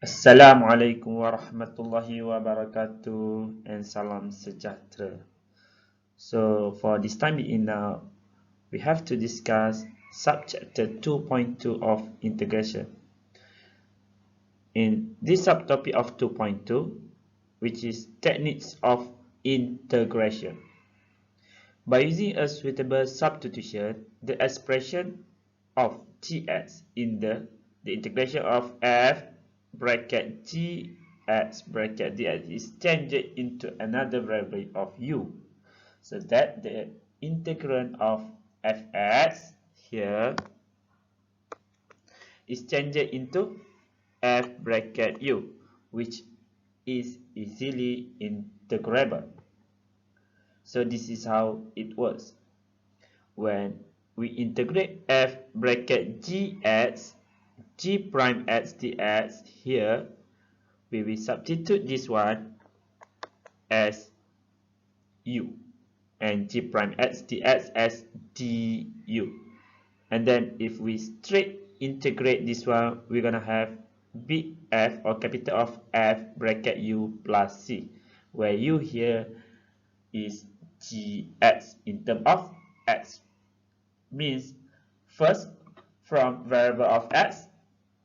Assalamualaikum warahmatullahi wabarakatuh and salam sejahtera. So for this time being now, we have to discuss subchapter 2.2 of integration. In this subtopic of 2.2, which is techniques of integration. By using a suitable substitution, the expression of Tx in the integration of f bracket Gx bracket dx is changed into another variable of u, so that the integrand of fx here is changed into f bracket u, which is easily integrable. So this is how it works. When we integrate f bracket gx g prime x dx here, we will substitute this one as u and g prime x dx as du. And then if we straight integrate this one, we're gonna have big F or capital of F bracket u plus c, where u here is gx in terms of x. Means first from variable of x,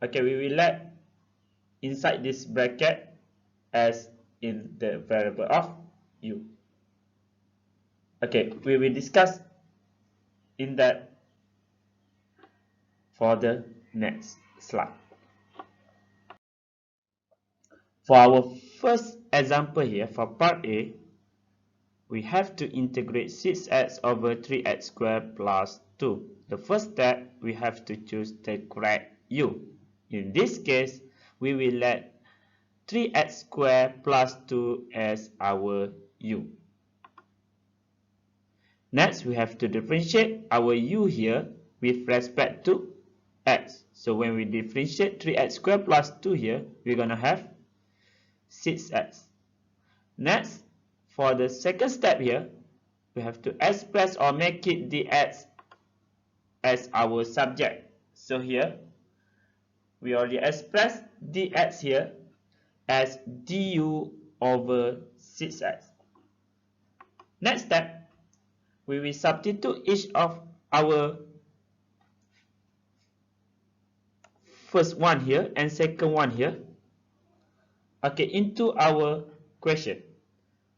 okay, we will let inside this bracket as in the variable of u. Okay, we will discuss in that for the next slide. For our first example here, for part A, we have to integrate 6x over 3x squared plus 2. The first step, we have to choose the correct u. In this case, we will let 3x squared plus 2 as our u. Next, we have to differentiate our u here with respect to x. So when we differentiate 3x squared plus 2 here, we're going to have 6x. Next, for the second step here, we have to express or make it dx as our subject. So here, we already express dx here as du over 6x. Next step, we will substitute each of our first one here and second one here, okay, into our question.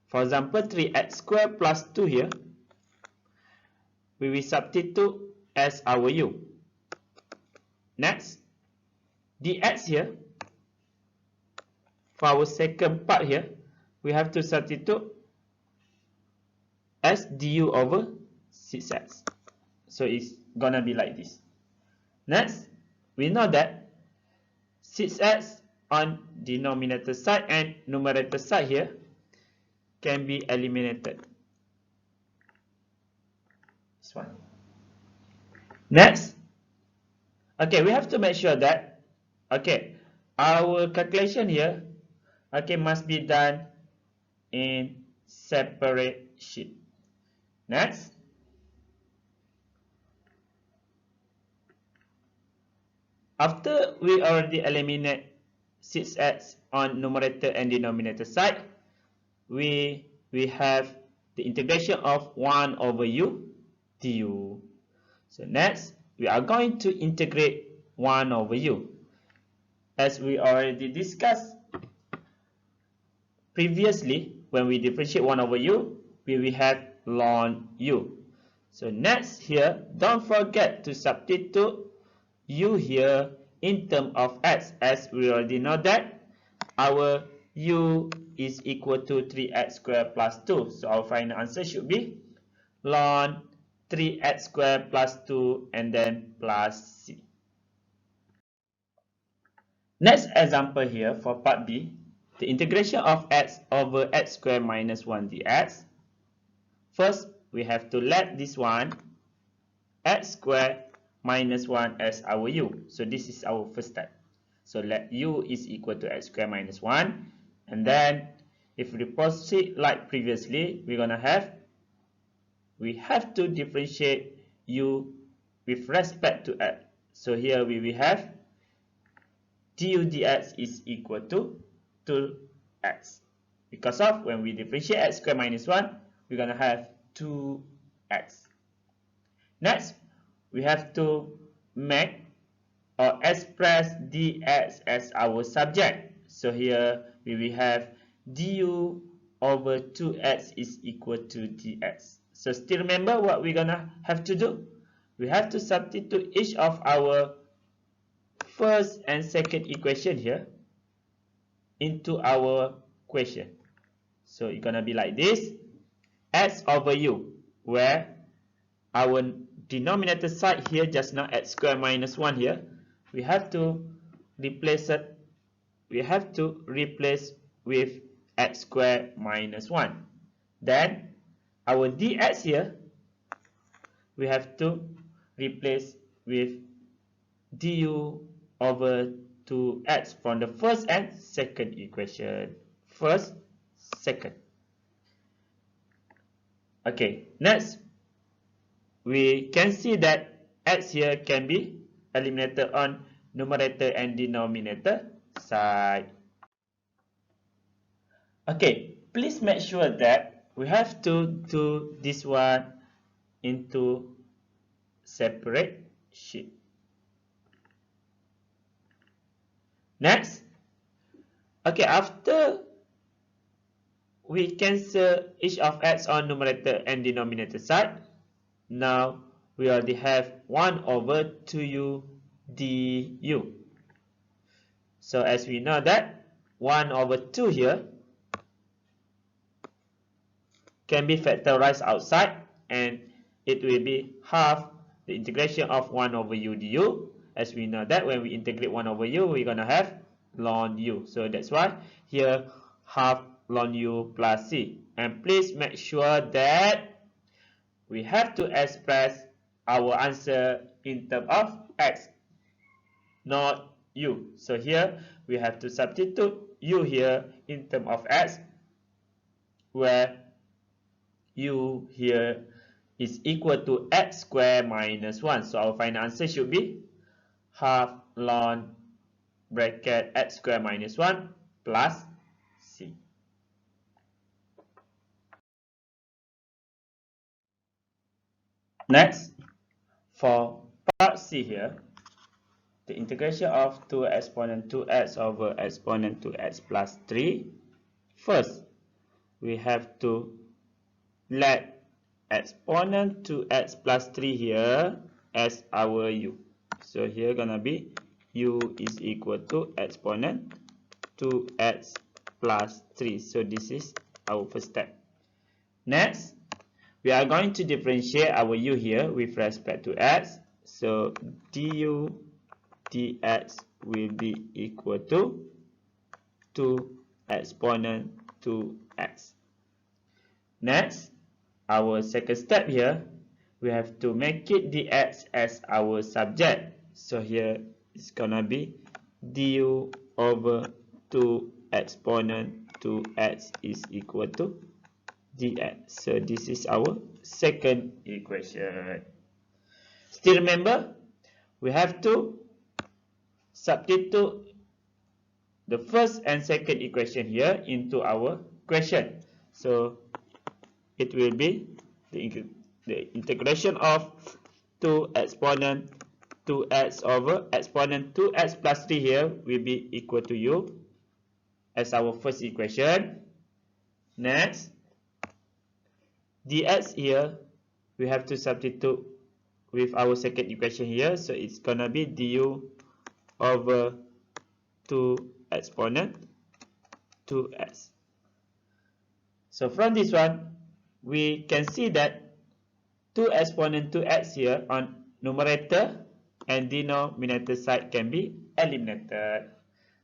For example, 3x squared plus 2 here, we will substitute as our u. Next, dx here, for our second part here, we have to substitute as du over 6x. So it's gonna be like this. Next, we know that 6x on denominator side and numerator side here can be eliminated. This one. Next, okay, we have to make sure that, okay, our calculation here, okay, must be done in separate sheet. Next, after we already eliminate 6x on numerator and denominator side, we have the integration of 1 over u du. So next, we are going to integrate 1 over u. As we already discussed previously, when we differentiate 1 over u, we will have ln u. So next here, don't forget to substitute u here in terms of x, as we already know that our u is equal to 3x squared plus 2. So our final answer should be ln 3x squared plus 2 and then plus c. Next example here for part B, the integration of x over x squared minus 1 dx. First, we have to let this one x squared minus 1 as our u. So this is our first step. So let u is equal to x squared minus 1. And then if we proceed like previously, we're going to have, we have to differentiate u with respect to x. So here we will have du dx is equal to 2x. Because of when we differentiate x squared minus 1, we're going to have 2x. Next, we have to make or express dx as our subject. So here we will have du over 2x is equal to dx. So still remember what we're going to have to do? We have to substitute each of our first and second equation here into our question. So it's going to be like this. X over u, where our denominator side here just now x squared minus 1 here, we have to replace it. We have to replace with x squared minus 1. Then our dx here, we have to replace with du over 2x from the first and second equation. First, second. Okay, next, we can see that x here can be eliminated on numerator and denominator side. Okay, please make sure that we have to do this one into separate sheet. Next, okay, after we cancel each of x on numerator and denominator side, now we already have 1 over 2u du. So as we know that 1 over 2 here can be factorized outside, and it will be half the integration of 1 over u du. As we know that when we integrate 1 over u, we're going to have ln u. So that's why here half ln u plus c. And please make sure that we have to express our answer in terms of x, not u. So here we have to substitute u here in terms of x, where u here is equal to x squared minus 1. So our final answer should be half ln bracket x squared minus 1 plus c. Next, for part C here, the integration of 2 exponent 2x over exponent 2x plus 3. First, we have to let exponent 2x plus 3 here as our u. So here gonna be u is equal to exponent 2x plus 3. So this is our first step. Next, we are going to differentiate our u here with respect to x. So du dx will be equal to 2 exponent 2x. Next, our second step here, we have to make it dx as our subject. So here it's gonna be du over 2 exponent 2x is equal to dx. So this is our second equation. Still remember, we have to substitute the first and second equation here into our question. So it will be the integration of 2 exponent 2x over exponent 2x plus 3 here will be equal to u as our first equation. Next, dx here, we have to substitute with our second equation here. So it's gonna be du over 2 exponent 2x. So from this one, we can see that 2 exponent 2x here on numerator and denominator side can be eliminated.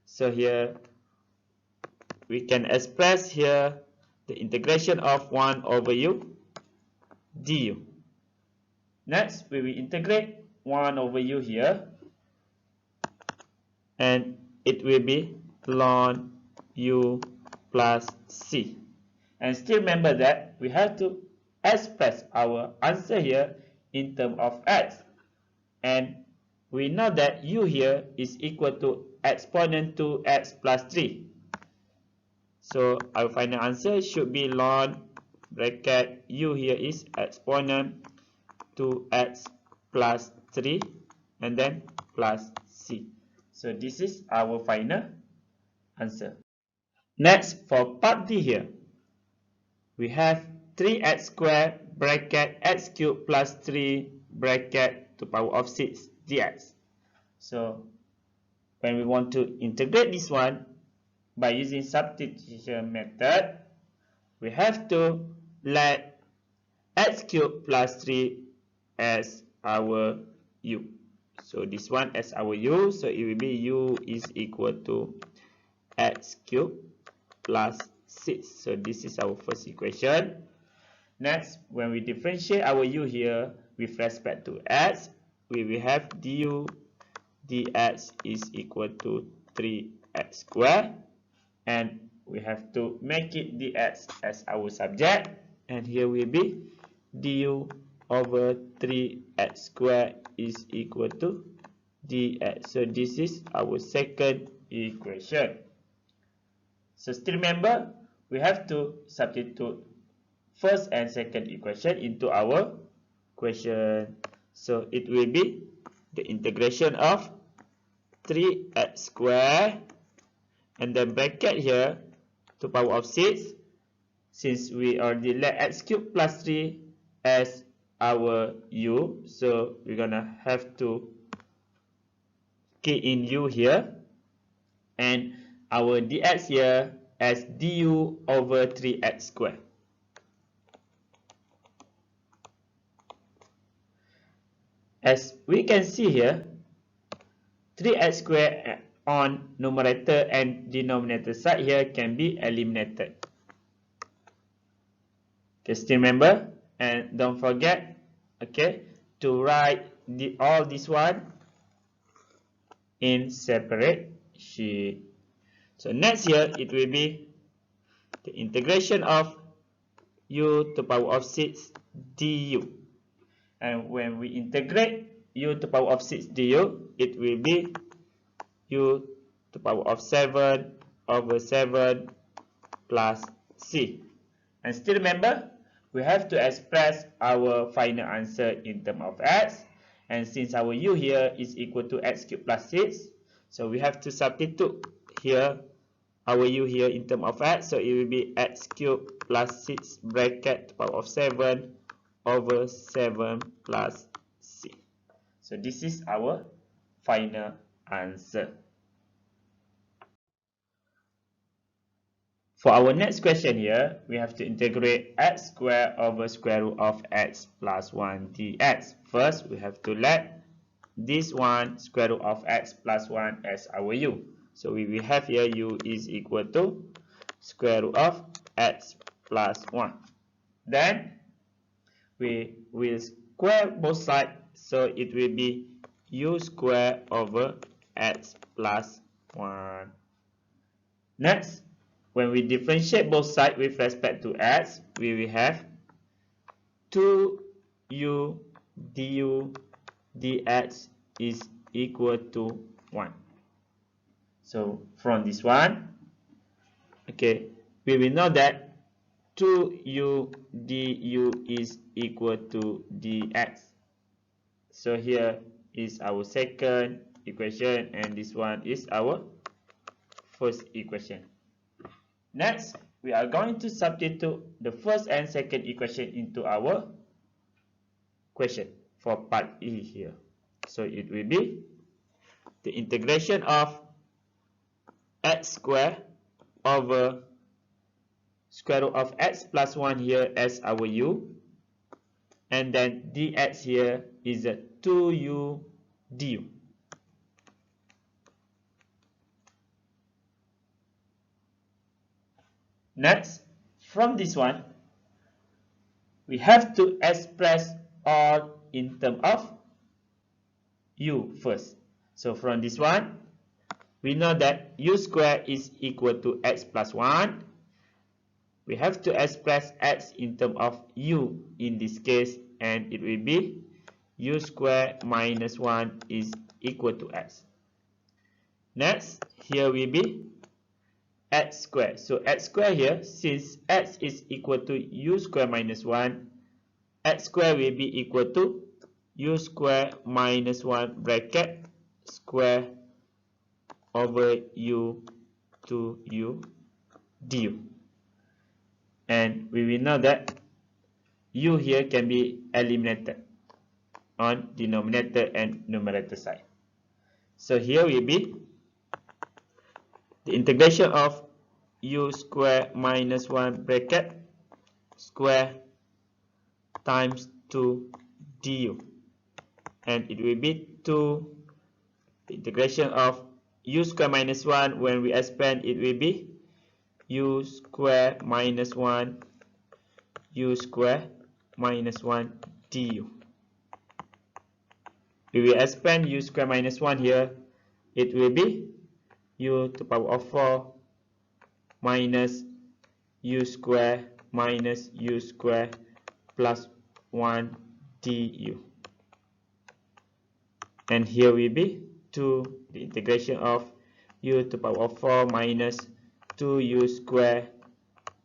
So here we can express here the integration of 1 over u du. Next, we will integrate 1 over u here, and it will be ln u plus c. And still remember that we have to express our answer here in terms of x. And we know that u here is equal to exponent to x plus 3. So our final answer should be ln bracket u here is exponent to x plus 3 and then plus c. So this is our final answer. Next, for part D here, we have 3x squared bracket x cubed plus 3 bracket to power of 6 dx. So when we want to integrate this one by using substitution method, we have to let x cubed plus 3 as our u. So this one as our u, so it will be u is equal to x cubed plus 6. So this is our first equation. Next, when we differentiate our u here with respect to x, we will have du dx is equal to 3x squared, and we have to make it dx as our subject, and here will be du over 3x squared is equal to dx. So this is our second equation. So still remember, we have to substitute first and second equation into our question. So it will be the integration of 3x squared and then bracket here to power of 6. Since we already let x cubed plus 3 as our u, so we're gonna have to key in u here, and our dx here as du over 3x squared. As we can see here, 3x squared on numerator and denominator side here can be eliminated. Okay, still remember, and don't forget, okay, to write all this one in separate sheet. So next here, it will be the integration of u to power of 6 du. And when we integrate u to power of 6 du, it will be u to power of 7 over 7 plus c. And still remember, we have to express our final answer in terms of x. And since our u here is equal to x cubed plus 6, so we have to substitute here our u here in terms of x. So it will be x cubed plus 6 bracket to power of 7 over 7 plus c. So this is our final answer. For our next question here, we have to integrate x squared over square root of x plus 1 dx. First, we have to let this one square root of x plus 1 as our u. So we will have here u is equal to square root of x plus 1. Then we will square both sides, so it will be u squared over x plus 1. Next, when we differentiate both sides with respect to x, we will have 2u du dx is equal to 1. So from this one, okay, we will know that 2u du is equal to dx. So here is our second equation, and this one is our first equation. Next, we are going to substitute the first and second equation into our question for part E here. So it will be the integration of x squared over square root of x plus 1 here as our u, and then dx here is a 2u du. Next, from this one, we have to express all in terms of u first. So from this one, we know that u squared is equal to x plus 1. We have to express x in terms of u in this case, and it will be u squared minus 1 is equal to x. Next, here will be x squared. So x squared here, since x is equal to u squared minus 1, x squared will be equal to u squared minus 1 bracket square over u to u du. And we will know that u here can be eliminated on denominator and numerator side. So here will be the integration of u square minus 1 bracket square times 2 du, and it will be 2 the integration of u square minus 1. When we expand, it will be u square minus 1 u square minus 1 du. We will expand u square minus 1 here, it will be u to the power of 4 minus u square minus u square plus 1 du. And here will be 2 the integration of u to the power of 4 minus 2u square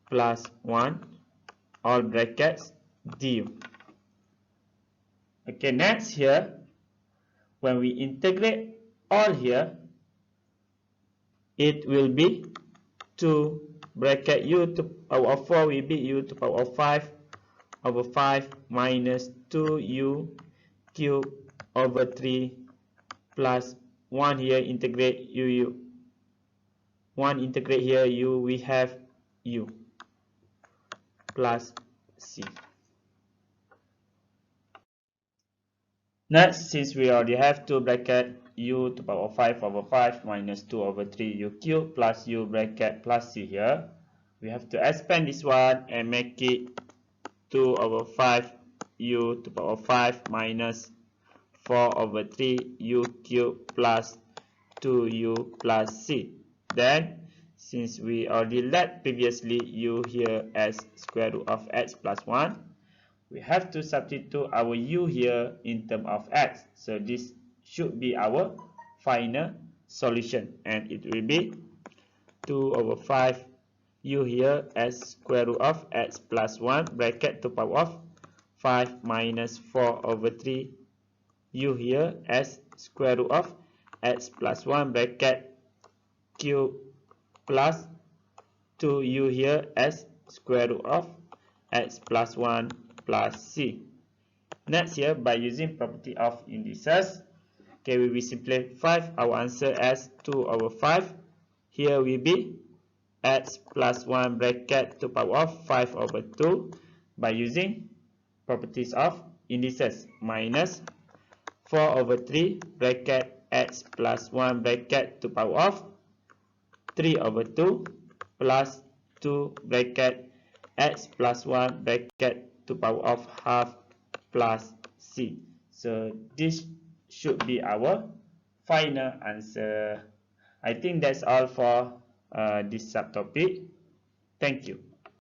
plus 1 all brackets du. Okay, next here, when we integrate all here, it will be 2 bracket u to the power of 4 will be u to the power of 5 over 5 minus 2u cube over 3 plus 1 here integrate u 1 integrate here u, we have u plus c. Next, since we already have 2 bracket u to the power of 5 over 5 minus 2 over 3 u cube plus u bracket plus c here, we have to expand this one and make it 2 over 5 u to the power of 5 minus 4 over 3 u cube plus 2u plus c. Then, since we already let previously u here as square root of x plus 1, we have to substitute our u here in terms of x. So this should be our final solution, and it will be 2 over 5 u here as square root of x plus 1 bracket to the power of 5 minus 4 over 3 u here as square root of x plus 1 bracket cube plus 2u here as square root of x plus 1 plus c. Next here, by using property of indices, okay, we will simplify our answer as 2 over 5. Here will be x plus 1 bracket to the power of 5 over 2 by using properties of indices minus 4 over 3 bracket x plus 1 bracket to the power of 3 over 2 plus 2 bracket x plus 1 bracket to the power of half plus c. So this should be our final answer. I think that's all for this subtopic. Thank you.